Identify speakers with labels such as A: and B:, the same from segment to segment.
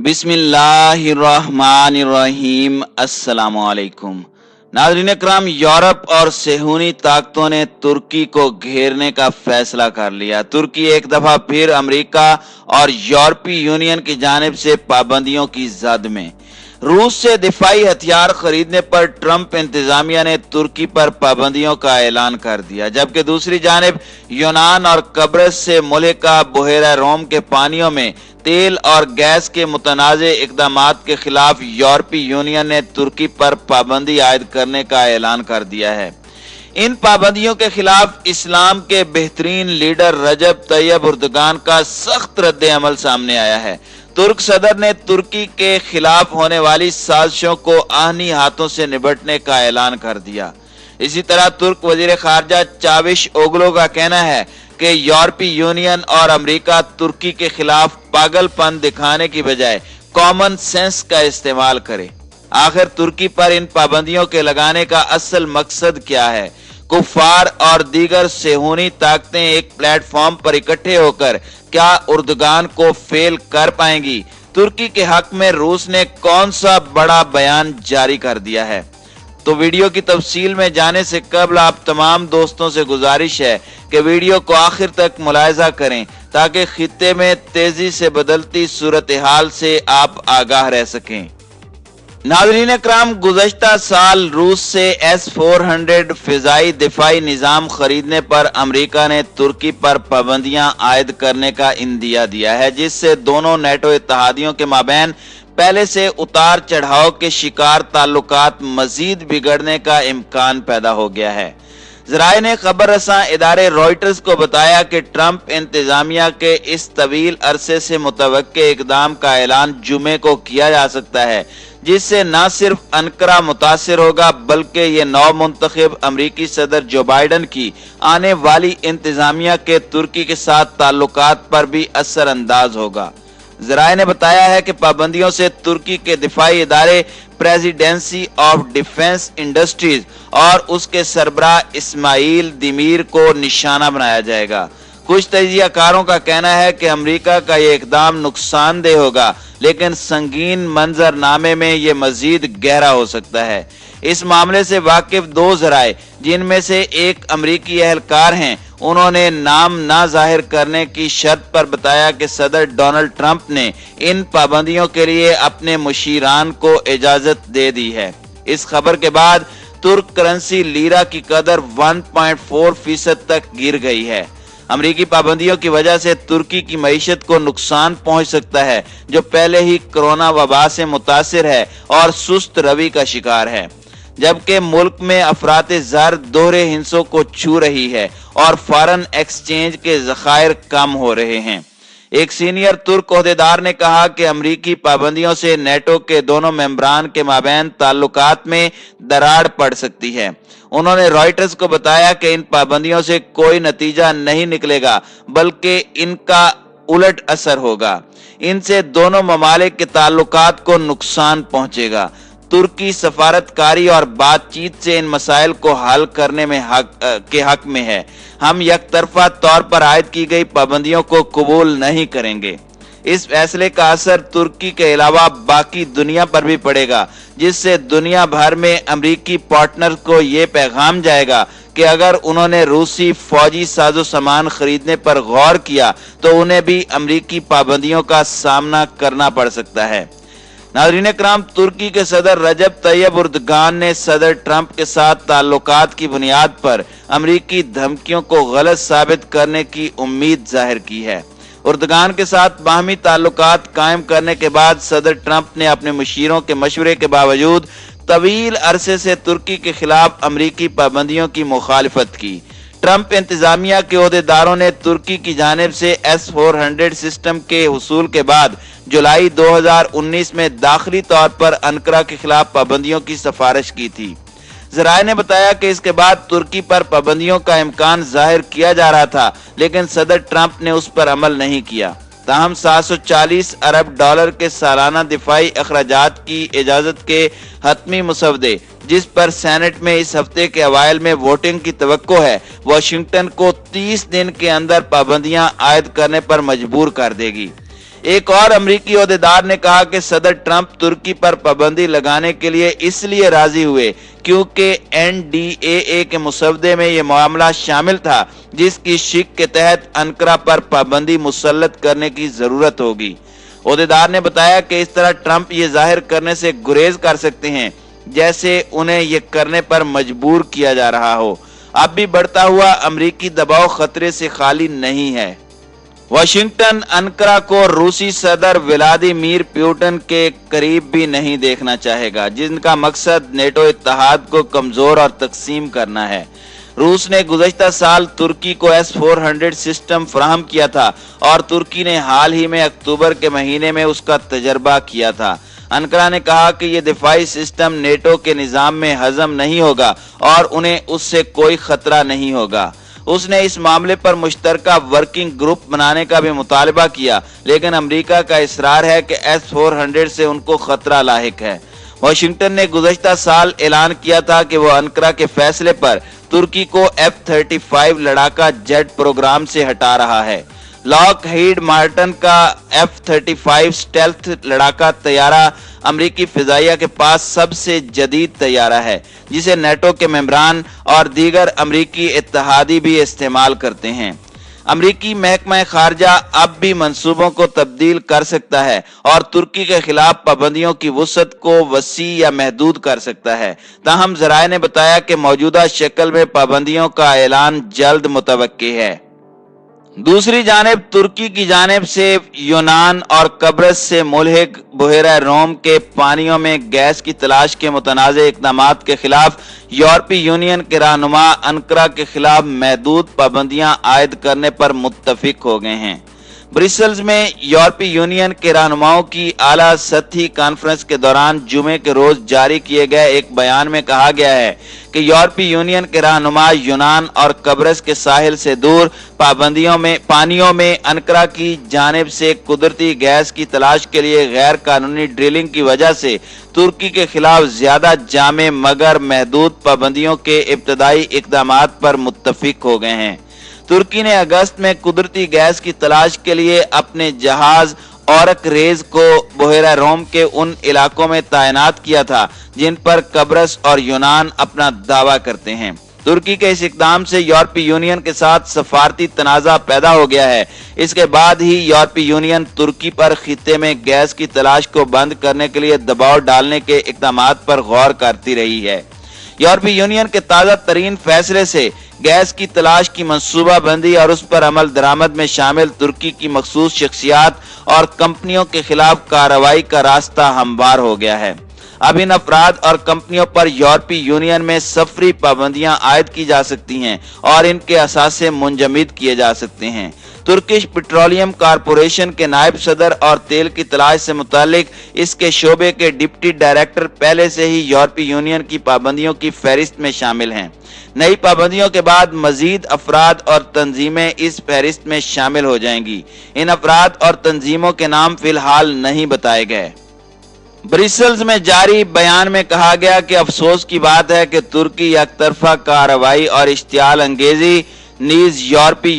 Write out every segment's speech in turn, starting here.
A: बिस्मिल्लाहिर्रहमानिर्रहीम। अस्सलाम वालेकुम। नाज़रीन इकराम, यूरोप और सेहूनी ताकतों ने तुर्की को घेरने का फैसला कर लिया। तुर्की एक दफा फिर अमेरिका और यूरोपीय यूनियन की जानिब से पाबंदियों की जद में। रूस से दिफाई हथियार खरीदने पर ट्रंप इंतजामिया ने तुर्की पर पाबंदियों का ऐलान कर दिया, जबकि दूसरी जानिब यूनान और कब्रस से मुल्का बुहेरा रोम के पानियों में तेल और गैस के मुतनाज़े इक़दामात के खिलाफ यूरोपीय यूनियन ने तुर्की पर पाबंदी आयद करने का ऐलान कर दिया है। इन पाबंदियों के खिलाफ इस्लाम के बेहतरीन लीडर रजब तैयब उर्दगान का सख्त रद्द अमल सामने आया है। तुर्क सदर ने तुर्की के खिलाफ होने वाली साजिशों को आहनी हाथों से निपटने का ऐलान कर दिया। इसी तरह तुर्क वजीर खारजा चाविश ओगलो का कहना है कि यूरोपीय यूनियन और अमेरिका तुर्की के खिलाफ पागलपन दिखाने की बजाय कॉमन सेंस का इस्तेमाल करे। आखिर तुर्की पर इन पाबंदियों के लगाने का असल मकसद क्या है? कुफार और दीगर सेहूनी ताकतें एक प्लेटफॉर्म पर इकट्ठे होकर क्या उर्दगान को फेल कर पाएंगी? तुर्की के हक में रूस ने कौन सा बड़ा बयान जारी कर दिया है? तो वीडियो की तफसील में जाने से कबल आप तमाम दोस्तों से गुजारिश है कि वीडियो को आखिर तक मुलाहिजा करें ताकि खित्ते में तेजी से बदलती सूरत हाल से आप आगाह रह सकें। नाज़रीन इकराम, गुज़श्ता साल रूस से S-400 फिजाई दिफाई निज़ाम खरीदने पर अमेरिका ने तुर्की पर पाबंदियां आयद करने का इंदिया दिया है, जिससे दोनों नेटो इत्तेहादियों के माबैन पहले से उतार चढ़ाव के शिकार ताल्लुकात मजीद बिगड़ने का इम्कान पैदा हो गया है। ज़राए ने खबर रसां इदारे रॉयटर्स को बताया कि ट्रंप इंतजामिया के इस तवील अरसे से मुतवक्के इकदाम का ऐलान जुमे को किया जा सकता है, जिससे न सिर्फ अनकरा मुतासिर होगा बल्कि ये नौ मुंतखब अमरीकी सदर जो बाइडन की आने वाली इंतजामिया के तुर्की के साथ ताल्लुकात पर भी असर अंदाज होगा। ज़राए ने बताया है कि पाबंदियों से तुर्की के दिफाई इदारे प्रेसिडेंसी ऑफ डिफेंस इंडस्ट्रीज और उसके सरबराह इस्माइल दिमीर को निशाना बनाया जाएगा। कुछ तजियाकारों का कहना है कि अमेरिका का ये इकदाम नुकसानदेह होगा, लेकिन संगीन मंजरनामे में ये मजीद गहरा हो सकता है। इस मामले से वाकिफ दो ज़राए, जिनमें से एक अमरीकी एहलकार हैं, उन्होंने नाम ना जाहिर करने की शर्त पर बताया कि सदर डोनाल्ड ट्रंप ने इन पाबंदियों के लिए अपने मुशीरान को इजाजत दे दी है। इस खबर के बाद तुर्क करेंसी लीरा की कदर 1.4% तक गिर गई है। अमरीकी पाबंदियों की वजह से तुर्की की मईशत को नुकसान पहुंच सकता है, जो पहले ही कोरोना वबा से मुतासिर है और सुस्त रवि का शिकार है, जबकि मुल्क में अफरात ज़र दोहरे हिंसों को छू रही है और फॉरेन एक्सचेंज के ज़खायर कम हो रहे हैं। एक सीनियर तुर्क ओहदेदार ने कहा कि अमरीकी पाबंदियों से नेटो के दोनों मेंबरान के माबैन ताल्लुकात में दरार पड़ सकती है। उन्होंने रॉयटर्स को बताया कि इन पाबंदियों से कोई नतीजा नहीं निकलेगा, बल्कि इनका उलट असर होगा। इनसे दोनों ममालिक के ताल्लुकात को नुकसान पहुंचेगा। तुर्की सफारतकारी और बातचीत से इन मसाइल को हल करने में हक में है। हम यकतरफा तौर पर आयद की गई पाबंदियों को कबूल नहीं करेंगे। इस फैसले का असर तुर्की के अलावा बाकी दुनिया पर भी पड़ेगा, जिससे दुनिया भर में अमरीकी पार्टनर को ये पैगाम जाएगा कि अगर उन्होंने रूसी फौजी साजो सामान खरीदने पर गौर किया तो उन्हें भी अमरीकी पाबंदियों का सामना करना पड़ सकता है। नाज़रीन इकराम, तुर्की के सदर रजब तैयब उर्दगान ने सदर ट्रंप के साथ ताल्लुकात की बुनियाद पर अमरीकी धमकियों को गलत साबित करने की उम्मीद जाहिर की है। उर्दगान के साथ बाहमी ताल्लुकात कायम करने के बाद सदर ट्रंप ने अपने मुशीरों के मशवरे के बावजूद तवील अरसे से तुर्की के खिलाफ अमरीकी पाबंदियों की मुखालिफत की। ट्रंप इंतजामिया के ओहदेदारों ने तुर्की की जानिब से S-400 सिस्टम के हुसूल के बाद जुलाई 2019 में दाखिली तौर पर अनकरा के खिलाफ पाबंदियों की सिफारिश की थी। ज़राए ने बताया कि इसके बाद तुर्की पर पाबंदियों का इम्कान जाहिर किया जा रहा था, लेकिन सदर ट्रंप ने उस पर अमल नहीं किया। ताहम 740 अरब डॉलर के सालाना दिफाई अखराजात की इजाजत के हतमी मुसवदे, जिस पर सेनेट में इस हफ्ते के अवाइल में वोटिंग की तवक्को है, वाशिंगटन को 30 दिन के अंदर पाबंदियां आयद करने पर मजबूर कर देगी। एक और अमरीकी ओहदेदार ने कहा कि सदर ट्रंप तुर्की पर पाबंदी लगाने के लिए इसलिए राजी हुए क्योंकि NDAA के मुसवदे में यह मामला शामिल था जिसकी शिक के तहत अंकारा पर पाबंदी मुसल्लत करने की जरूरत होगी। ओहदेदार ने बताया कि इस तरह ट्रंप ये जाहिर करने से गुरेज कर सकते हैं जैसे उन्हें ये करने पर मजबूर किया जा रहा हो। अब भी बढ़ता हुआ अमरीकी दबाव खतरे से खाली नहीं है। वाशिंगटन अंकारा को रूसी सदर व्लादिमीर पुतिन के करीब भी नहीं देखना चाहेगा, जिनका मकसद नेटो इत्तेहाद को कमजोर और तकसीम करना है। रूस ने गुज़श्ता साल तुर्की को S-400 सिस्टम फराहम किया था और तुर्की ने हाल ही में अक्टूबर के महीने में उसका तजर्बा किया था। अंकारा ने कहा कि यह दिफाई सिस्टम नेटो के निजाम में हजम नहीं होगा और उन्हें उससे कोई खतरा नहीं होगा। उसने इस मामले पर मुश्तरका वर्किंग ग्रुप बनाने का भी मुतालबा किया, लेकिन अमेरिका का इसरार है कि S-400 से उनको खतरा लाहिक है। वाशिंगटन ने गुज़श्ता साल ऐलान किया था कि वह अंकारा के फैसले पर तुर्की को F-35 लड़ाका जेट प्रोग्राम से हटा रहा है। लॉकहीड मार्टिन का F-35 स्टेल्थ लड़ाका तैयारा अमरीकी फिजाइया के पास सबसे जदीद तैयारा है, जिसे नेटो के मेंबरान और दीगर अमरीकी इत्तेहादी भी इस्तेमाल करते हैं। अमरीकी महकमा खारजा अब भी मंसूबों को तब्दील कर सकता है और तुर्की के खिलाफ पाबंदियों की वुसअत को वसी या महदूद कर सकता है। ताहम ज़राए ने बताया कि मौजूदा शक्ल में पाबंदियों का ऐलान जल्द मुतवक्की है। दूसरी जानिब तुर्की की जानिब से यूनान और कब्रस से मुल्हिक बहरा रोम के पानियों में गैस की तलाश के मुतनाज़ इक़दामात के खिलाफ यूरोपीय यूनियन के रहनुमा अंकारा के खिलाफ महदूद पाबंदियां आयद करने पर मुत्तफिक हो गए हैं। ब्रसेल्स में यूरोपीय यूनियन के रहनुमाओं की आला सतही कॉन्फ्रेंस के दौरान जुमे के रोज जारी किए गए एक बयान में कहा गया है कि यूरोपीय यूनियन के रहनुमा यूनान और कब्रस के साहिल से दूर पानियों में अंकारा की जानिब से कुदरती गैस की तलाश के लिए गैर कानूनी ड्रिलिंग की वजह से तुर्की के खिलाफ ज्यादा जामे मगर महदूद पाबंदियों के इब्तदाई इक़दामात पर मुत्तफिक हो गए हैं। तुर्की ने अगस्त में कुदरती गैस की तलाश के लिए अपने जहाज औरक रेज को बहरा रोम के उन इलाकों में तैनात किया था जिन पर कब्रस और यूनान अपना दावा करते हैं। तुर्की के इस इक़दाम से यूरोपीय यूनियन के साथ सफारती तनाज़ा पैदा हो गया है। इसके बाद ही यूरोपीय यूनियन तुर्की पर खित्ते में गैस की तलाश को बंद करने के लिए दबाव डालने के इक़दामात पर गौर करती रही है। यूरोपीय यूनियन के ताज़ा तरीन फैसले से गैस की तलाश की मंसूबा बंदी और उस पर अमल दरामद में शामिल तुर्की की मखसूस शख्सियात और कंपनियों के खिलाफ कार्रवाई का रास्ता हमवार हो गया है। अब इन अफराद और कंपनियों पर यूरोपीय यूनियन में सफरी पाबंदियां आयद की जा सकती हैं और इनके असासे मुंजमद किए जा सकते हैं। तुर्किश पेट्रोलियम कारपोरेशन के नायब सदर और तेल की तलाश से मुतालिक इसके शोबे के डिप्टी डायरेक्टर पहले से ही यूरोपीय यूनियन की पाबंदियों की फहरिस्त में शामिल हैं। नई पाबंदियों के बाद मजीद अफराद और तंजीमें इस फहरिस्त में शामिल हो जाएंगी। इन अफराद और तंजीमों के नाम फिलहाल नहीं बताए गए। ब्रसेल्स में जारी बयान में कहा गया कि अफसोस की बात है कि तुर्की एकतरफा कार्रवाई और इश्तियाल अंगेजी नीज यूरोपीय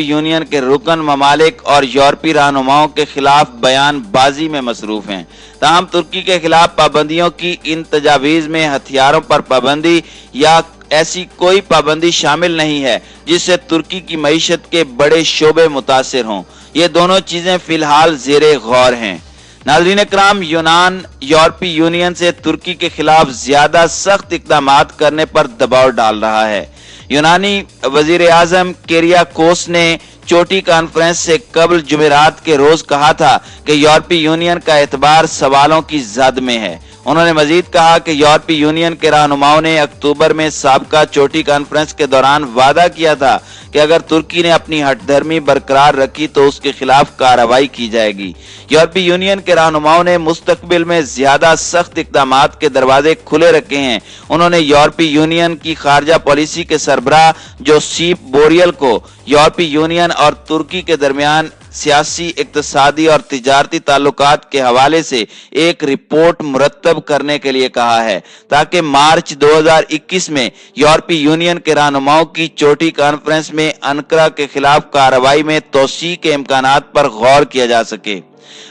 A: यूनियन के रुकन ममालिक और यूरोपीय रहनुमाओं के खिलाफ बयान बाजी में मसरूफ हैं। ताहम तुर्की के खिलाफ पाबंदियों की इन तजावीज़ में हथियारों पर पाबंदी या ऐसी कोई पाबंदी शामिल नहीं है जिससे तुर्की की मईशत के बड़े शोबे मुतासिर हों। ये दोनों चीजें फिलहाल ज़ेरे गौर हैं। नाज़रीन इकराम, यूनान यूरोपीय यूनियन से तुर्की के खिलाफ ज्यादा सख्त इक़दामात करने पर दबाव डाल रहा है। यूनानी वजीर आजम किरियाकोस ने चोटी कॉन्फ्रेंस से कबल जुमेरात के रोज कहा था कि यूरोपीय यूनियन का एतबार सवालों की जद में है। उन्होंने मजीद कहा कि यूरोपीय यूनियन के रहनुमाओं ने अक्टूबर में साबका चोटी कॉन्फ्रेंस के दौरान वादा किया था कि अगर तुर्की ने अपनी हठधर्मी बरकरार रखी तो उसके खिलाफ कार्रवाई की जाएगी। यूरोपीय यूनियन के रहनुमाओं ने मुस्तकबिल में ज्यादा सख्त इक़दामात के दरवाजे खुले रखे हैं। उन्होंने यूरोपीय यूनियन की खारजा पॉलिसी के सरबराह जोसेप बोरेल को यूरोपीय यूनियन और तुर्की के दरमियान सियासी, इक्तिसादी और तिजारती ताल्लुकात के हवाले से एक रिपोर्ट मुरत्तब करने के लिए कहा है, ताकि मार्च 2021 में यूरोपीय यूनियन के रहनुमाओं की चोटी कॉन्फ्रेंस में अनकरा के खिलाफ कार्रवाई में तोसी के इम्कानात पर गौर किया जा सके।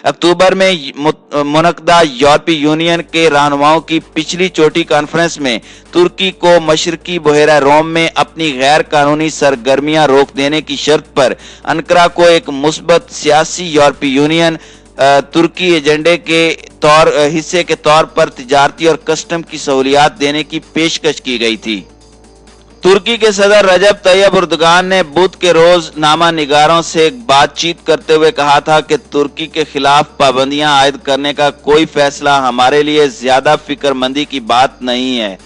A: अक्टूबर में मुनक्दा यूरोपीय यूनियन के रहनुमाओं की पिछली चोटी कॉन्फ्रेंस में तुर्की को मशरकी बहेरा रोम में अपनी गैर कानूनी सरगर्मियां रोक देने की शर्त पर अनकरा को एक मुस्बत सियासी यूरोपीय यूनियन तुर्की एजेंडे के हिस्से के तौर पर तिजारती और कस्टम की सहूलियात देने की पेशकश की गई थी। तुर्की के सदर रजब तैयब एर्दोगान ने बुध के रोज नामा निगारों से बातचीत करते हुए कहा था कि तुर्की के खिलाफ पाबंदियां आयद करने का कोई फैसला हमारे लिए ज्यादा फिक्रमंदी की बात नहीं है।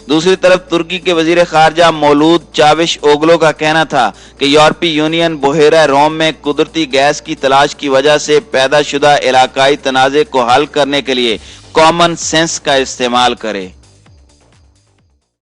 A: दूसरी तरफ तुर्की के वजीर खारजा मौलूद चाविश ओगलो का कहना था कि यूरोपीय यूनियन बहेरा रोम में कुदरती गैस की तलाश की वजह से पैदा शुदा इलाकाई तनाज़े को हल करने के लिए कॉमन सेंस का इस्तेमाल करे।